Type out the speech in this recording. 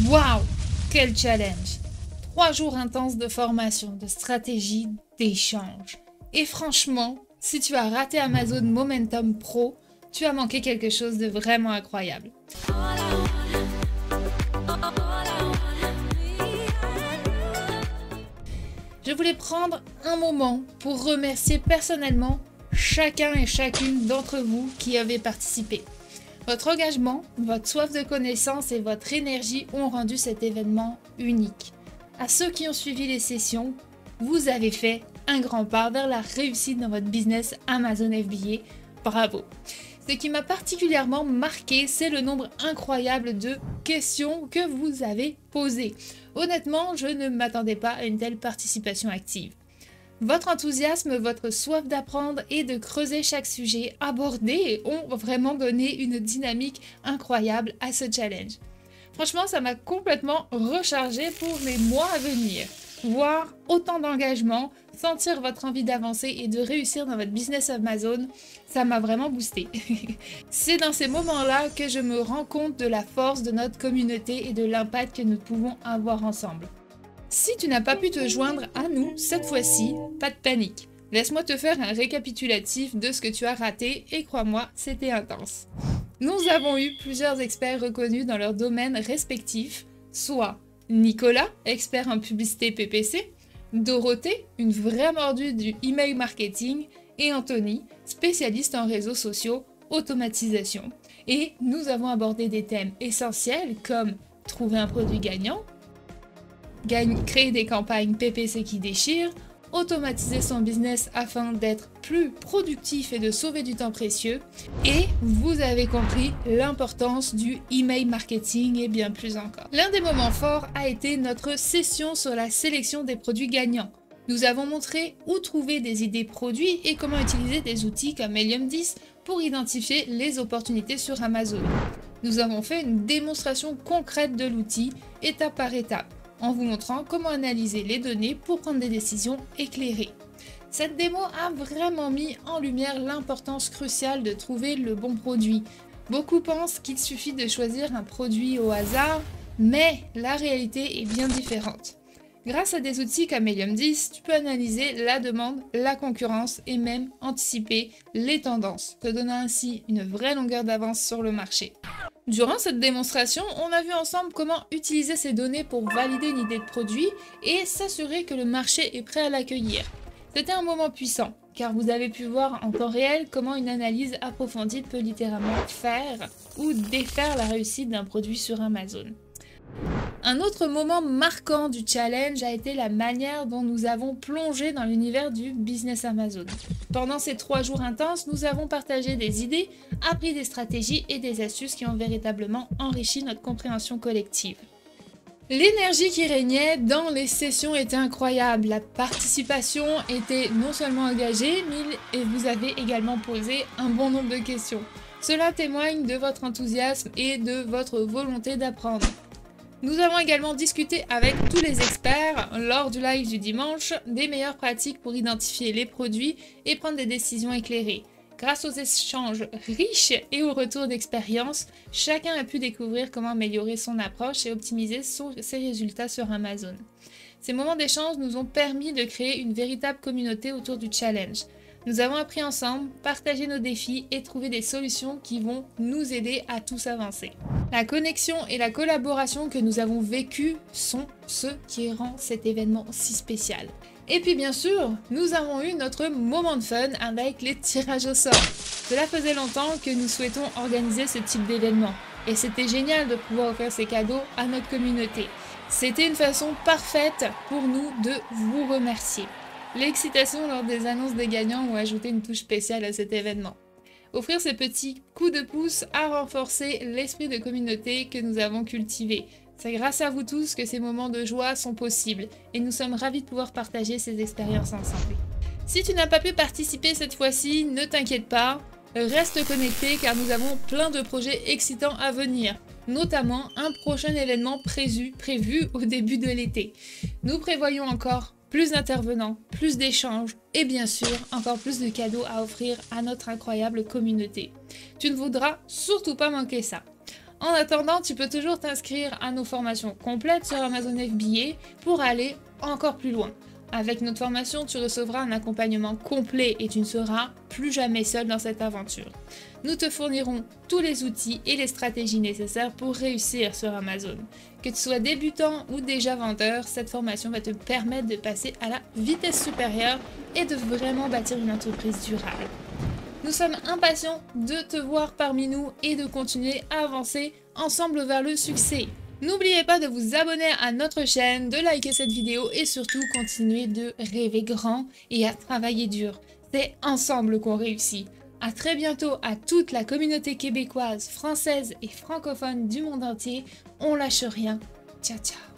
Waouh! Quel challenge! 3 jours intenses de formation, de stratégie, d'échange. Et franchement, si tu as raté Amazon Momentum Pro, tu as manqué quelque chose de vraiment incroyable. Je voulais prendre un moment pour remercier personnellement chacun et chacune d'entre vous qui avez participé. Votre engagement, votre soif de connaissance et votre énergie ont rendu cet événement unique. À ceux qui ont suivi les sessions, vous avez fait un grand pas vers la réussite dans votre business Amazon FBA. Bravo! Ce qui m'a particulièrement marqué, c'est le nombre incroyable de questions que vous avez posées. Honnêtement, je ne m'attendais pas à une telle participation active. Votre enthousiasme, votre soif d'apprendre et de creuser chaque sujet abordé ont vraiment donné une dynamique incroyable à ce challenge. Franchement, ça m'a complètement rechargé pour les mois à venir. Voir autant d'engagement, sentir votre envie d'avancer et de réussir dans votre business Amazon, ça m'a vraiment boosté. C'est dans ces moments-là que je me rends compte de la force de notre communauté et de l'impact que nous pouvons avoir ensemble. Si tu n'as pas pu te joindre à nous cette fois-ci, pas de panique. Laisse-moi te faire un récapitulatif de ce que tu as raté et crois-moi, c'était intense. Nous avons eu plusieurs experts reconnus dans leurs domaines respectifs, soit Nicolas, expert en publicité PPC, Dorothée, une vraie mordue du email marketing, et Anthony, spécialiste en réseaux sociaux, automatisation. Et nous avons abordé des thèmes essentiels comme trouver un produit gagnant, créer des campagnes PPC qui déchirent, automatiser son business afin d'être plus productif et de sauver du temps précieux. Et vous avez compris l'importance du email marketing et bien plus encore. L'un des moments forts a été notre session sur la sélection des produits gagnants. Nous avons montré où trouver des idées produits et comment utiliser des outils comme Helium 10 pour identifier les opportunités sur Amazon. Nous avons fait une démonstration concrète de l'outil, étape par étape, en vous montrant comment analyser les données pour prendre des décisions éclairées. Cette démo a vraiment mis en lumière l'importance cruciale de trouver le bon produit. Beaucoup pensent qu'il suffit de choisir un produit au hasard, mais la réalité est bien différente. Grâce à des outils comme Helium 10, tu peux analyser la demande, la concurrence et même anticiper les tendances, te donnant ainsi une vraie longueur d'avance sur le marché. Durant cette démonstration, on a vu ensemble comment utiliser ces données pour valider une idée de produit et s'assurer que le marché est prêt à l'accueillir. C'était un moment puissant, car vous avez pu voir en temps réel comment une analyse approfondie peut littéralement faire ou défaire la réussite d'un produit sur Amazon. Un autre moment marquant du challenge a été la manière dont nous avons plongé dans l'univers du business Amazon. Pendant ces 3 jours intenses, nous avons partagé des idées, appris des stratégies et des astuces qui ont véritablement enrichi notre compréhension collective. L'énergie qui régnait dans les sessions était incroyable. La participation était non seulement engagée, mais vous avez également posé un bon nombre de questions. Cela témoigne de votre enthousiasme et de votre volonté d'apprendre. Nous avons également discuté avec tous les experts lors du live du dimanche des meilleures pratiques pour identifier les produits et prendre des décisions éclairées. Grâce aux échanges riches et aux retours d'expérience, chacun a pu découvrir comment améliorer son approche et optimiser ses résultats sur Amazon. Ces moments d'échange nous ont permis de créer une véritable communauté autour du challenge. Nous avons appris ensemble, partagé nos défis et trouvé des solutions qui vont nous aider à tous avancer. La connexion et la collaboration que nous avons vécues sont ce qui rend cet événement si spécial. Et puis bien sûr, nous avons eu notre moment de fun avec les tirages au sort. Cela faisait longtemps que nous souhaitons organiser ce type d'événement et c'était génial de pouvoir offrir ces cadeaux à notre communauté. C'était une façon parfaite pour nous de vous remercier. L'excitation lors des annonces des gagnants ont ajouté une touche spéciale à cet événement. Offrir ces petits coups de pouce a renforcé l'esprit de communauté que nous avons cultivé. C'est grâce à vous tous que ces moments de joie sont possibles et nous sommes ravis de pouvoir partager ces expériences ensemble. Si tu n'as pas pu participer cette fois-ci, ne t'inquiète pas, reste connecté car nous avons plein de projets excitants à venir, notamment un prochain événement prévu au début de l'été. Nous prévoyons encore plus d'intervenants, plus d'échanges et bien sûr encore plus de cadeaux à offrir à notre incroyable communauté. Tu ne voudras surtout pas manquer ça. En attendant, tu peux toujours t'inscrire à nos formations complètes sur Amazon FBA pour aller encore plus loin. Avec notre formation, tu recevras un accompagnement complet et tu ne seras plus jamais seul dans cette aventure. Nous te fournirons tous les outils et les stratégies nécessaires pour réussir sur Amazon. Que tu sois débutant ou déjà vendeur, cette formation va te permettre de passer à la vitesse supérieure et de vraiment bâtir une entreprise durable. Nous sommes impatients de te voir parmi nous et de continuer à avancer ensemble vers le succès. N'oubliez pas de vous abonner à notre chaîne, de liker cette vidéo et surtout continuer de rêver grand et à travailler dur. C'est ensemble qu'on réussit. À très bientôt à toute la communauté québécoise, française et francophone du monde entier. On lâche rien. Ciao ciao.